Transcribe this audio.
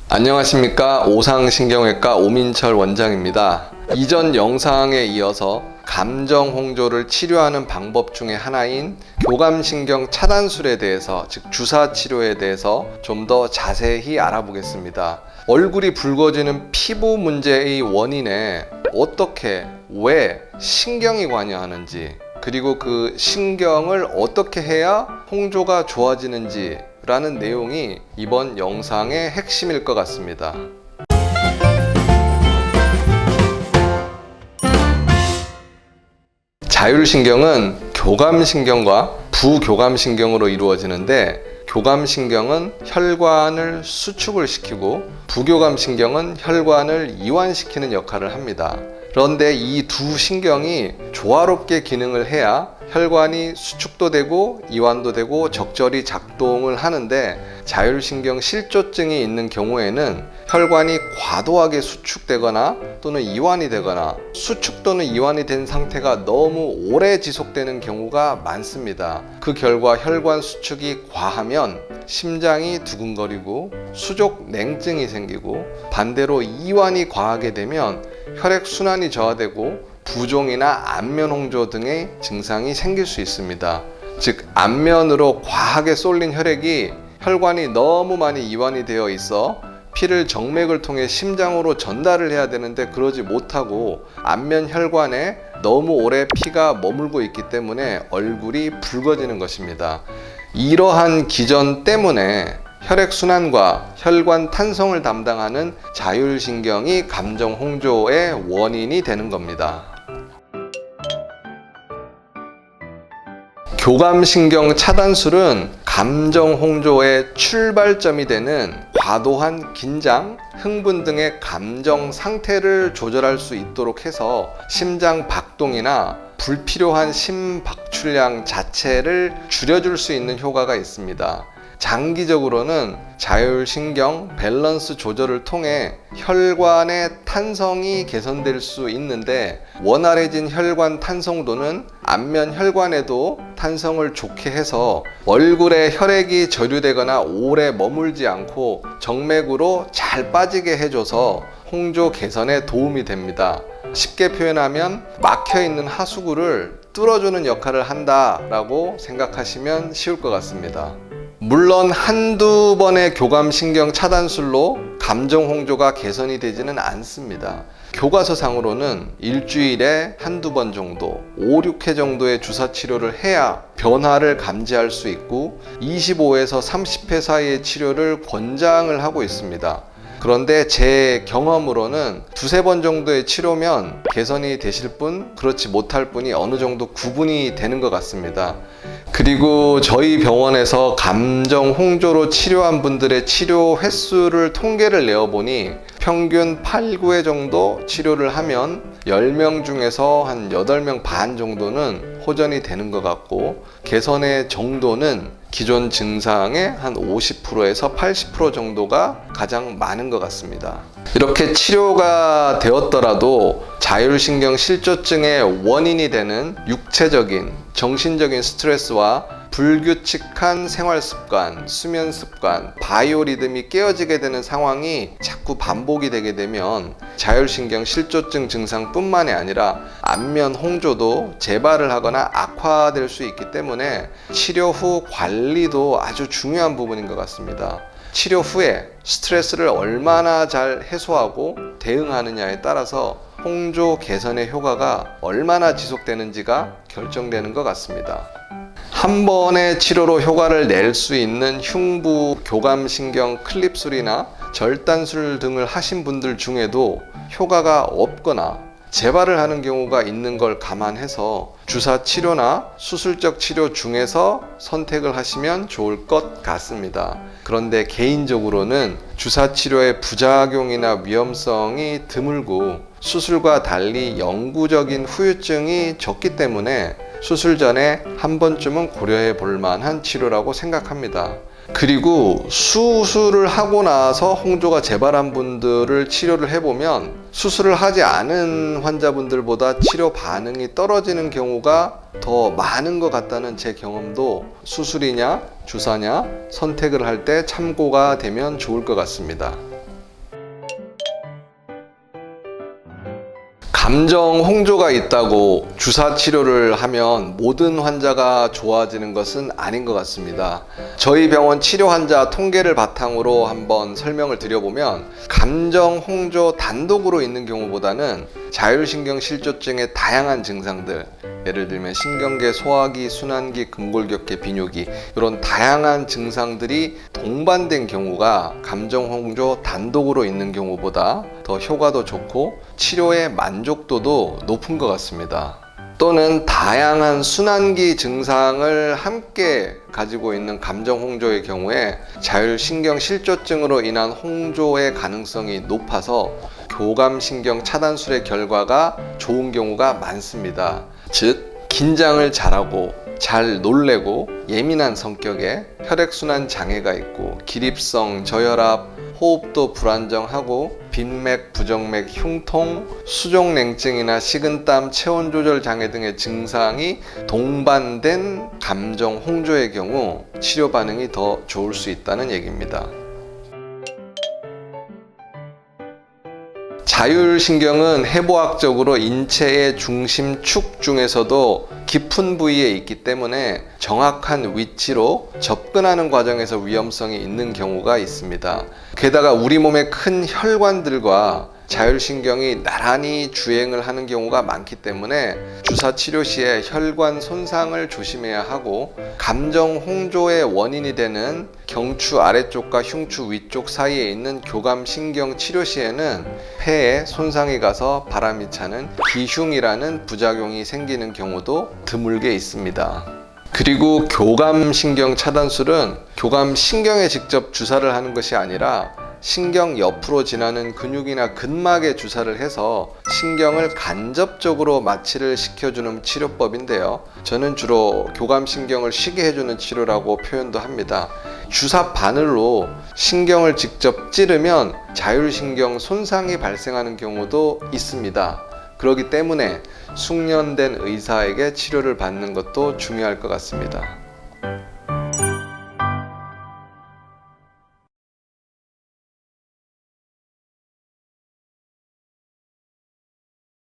안녕하십니까. 오상신경외과 오민철 원장입니다. 이전 영상에 이어서 감정 홍조를 치료하는 방법 중에 하나인 교감신경 차단술에 대해서, 즉 주사 치료에 대해서 좀 더 자세히 알아보겠습니다. 얼굴이 붉어지는 피부 문제의 원인에 어떻게, 왜 신경이 관여하는지, 그리고 그 신경을 어떻게 해야 홍조가 좋아지는지 라는 내용이 이번 영상의 핵심일 것 같습니다. 자율신경은 교감신경과 부교감신경으로 이루어지는데, 교감신경은 혈관을 수축을 시키고 부교감신경은 혈관을 이완시키는 역할을 합니다. 그런데 이 두 신경이 조화롭게 기능을 해야 혈관이 수축도 되고 이완도 되고 적절히 작동을 하는데, 자율신경 실조증이 있는 경우에는 혈관이 과도하게 수축되거나 또는 이완이 되거나 수축 또는 이완이 된 상태가 너무 오래 지속되는 경우가 많습니다. 그 결과 혈관 수축이 과하면 심장이 두근거리고 수족 냉증이 생기고, 반대로 이완이 과하게 되면 혈액순환이 저하되고 부종이나 안면 홍조 등의 증상이 생길 수 있습니다. 즉, 안면으로 과하게 쏠린 혈액이 혈관이 너무 많이 이완이 되어 있어 피를 정맥을 통해 심장으로 전달을 해야 되는데 그러지 못하고 안면 혈관에 너무 오래 피가 머물고 있기 때문에 얼굴이 붉어지는 것입니다. 이러한 기전 때문에 혈액순환과 혈관 탄성을 담당하는 자율신경이 감정 홍조의 원인이 되는 겁니다. 교감신경 차단술은 감정 홍조의 출발점이 되는 과도한 긴장, 흥분 등의 감정 상태를 조절할 수 있도록 해서 심장 박동이나 불필요한 심박출량 자체를 줄여줄 수 있는 효과가 있습니다. 장기적으로는 자율신경 밸런스 조절을 통해 혈관의 탄성이 개선될 수 있는데, 원활해진 혈관 탄성도는 안면 혈관에도 탄성을 좋게 해서 얼굴에 혈액이 저류되거나 오래 머물지 않고 정맥으로 잘 빠지게 해줘서 홍조 개선에 도움이 됩니다. 쉽게 표현하면 막혀있는 하수구를 뚫어주는 역할을 한다라고 생각하시면 쉬울 것 같습니다. 물론 한두 번의 교감신경 차단술로 감정 홍조가 개선이 되지는 않습니다. 교과서상으로는 일주일에 한두 번 정도, 5, 6회 정도의 주사 치료를 해야 변화를 감지할 수 있고 25에서 30회 사이의 치료를 권장을 하고 있습니다. 그런데 제 경험으로는 두세 번 정도의 치료면 개선이 되실 분, 그렇지 못할 분이 어느 정도 구분이 되는 것 같습니다. 그리고 저희 병원에서 감정 홍조로 치료한 분들의 치료 횟수를 통계를 내어보니 평균 8, 9회 정도 치료를 하면 10명 중에서 한 8명 반 정도는 호전이 되는 것 같고, 개선의 정도는 기존 증상의 한 50%에서 80% 정도가 가장 많은 것 같습니다. 이렇게 치료가 되었더라도 자율신경 실조증의 원인이 되는 육체적인, 정신적인 스트레스와 불규칙한 생활습관, 수면습관, 바이오리듬이 깨어지게 되는 상황이 자꾸 반복이 되게 되면 자율신경 실조증 증상뿐만이 아니라 안면 홍조도 재발을 하거나 악화될 수 있기 때문에 치료 후 관리도 아주 중요한 부분인 것 같습니다. 치료 후에 스트레스를 얼마나 잘 해소하고 대응하느냐에 따라서 홍조 개선의 효과가 얼마나 지속되는지가 결정되는 것 같습니다. 한 번의 치료로 효과를 낼 수 있는 흉부 교감신경 클립술이나 절단술 등을 하신 분들 중에도 효과가 없거나 재발을 하는 경우가 있는 걸 감안해서 주사 치료나 수술적 치료 중에서 선택을 하시면 좋을 것 같습니다. 그런데 개인적으로는 주사 치료의 부작용이나 위험성이 드물고 수술과 달리 영구적인 후유증이 적기 때문에 수술 전에 한 번쯤은 고려해 볼 만한 치료라고 생각합니다. 그리고 수술을 하고 나서 홍조가 재발한 분들을 치료를 해보면 수술을 하지 않은 환자분들보다 치료 반응이 떨어지는 경우가 더 많은 것 같다는 제 경험도 수술이냐 주사냐 선택을 할 때 참고가 되면 좋을 것 같습니다. 감정 홍조가 있다고 주사 치료를 하면 모든 환자가 좋아지는 것은 아닌 것 같습니다. 저희 병원 치료 환자 통계를 바탕으로 한번 설명을 드려보면 감정 홍조 단독으로 있는 경우보다는 자율신경 실조증의 다양한 증상들, 예를 들면 신경계, 소화기, 순환기, 금골격계, 비뇨기, 이런 다양한 증상들이 동반된 경우가 감정 홍조 단독으로 있는 경우보다 더 효과도 좋고 치료의 만족도도 높은 것 같습니다. 또는 다양한 순환기 증상을 함께 가지고 있는 감정 홍조의 경우에 자율신경 실조증으로 인한 홍조의 가능성이 높아서 교감신경 차단술의 결과가 좋은 경우가 많습니다. 즉, 긴장을 잘하고 잘 놀래고 예민한 성격에 혈액순환 장애가 있고 기립성, 저혈압, 호흡도 불안정하고 빈맥, 부정맥, 흉통, 수족냉증이나 식은땀, 체온 조절 장애 등의 증상이 동반된 감정 홍조의 경우 치료 반응이 더 좋을 수 있다는 얘기입니다. 자율신경은 해부학적으로 인체의 중심축 중에서도 깊은 부위에 있기 때문에 정확한 위치로 접근하는 과정에서 위험성이 있는 경우가 있습니다. 게다가 우리 몸의 큰 혈관들과 자율신경이 나란히 주행을 하는 경우가 많기 때문에 주사 치료 시에 혈관 손상을 조심해야 하고, 감정 홍조의 원인이 되는 경추 아래쪽과 흉추 위쪽 사이에 있는 교감신경 치료 시에는 폐에 손상이 가서 바람이 차는 기흉이라는 부작용이 생기는 경우도 드물게 있습니다. 그리고 교감신경 차단술은 교감신경에 직접 주사를 하는 것이 아니라 신경 옆으로 지나는 근육이나 근막에 주사를 해서 신경을 간접적으로 마취를 시켜주는 치료법인데요. 저는 주로 교감신경을 쉬게 해주는 치료라고 표현도 합니다. 주사 바늘로 신경을 직접 찌르면 자율신경 손상이 발생하는 경우도 있습니다. 그렇기 때문에 숙련된 의사에게 치료를 받는 것도 중요할 것 같습니다.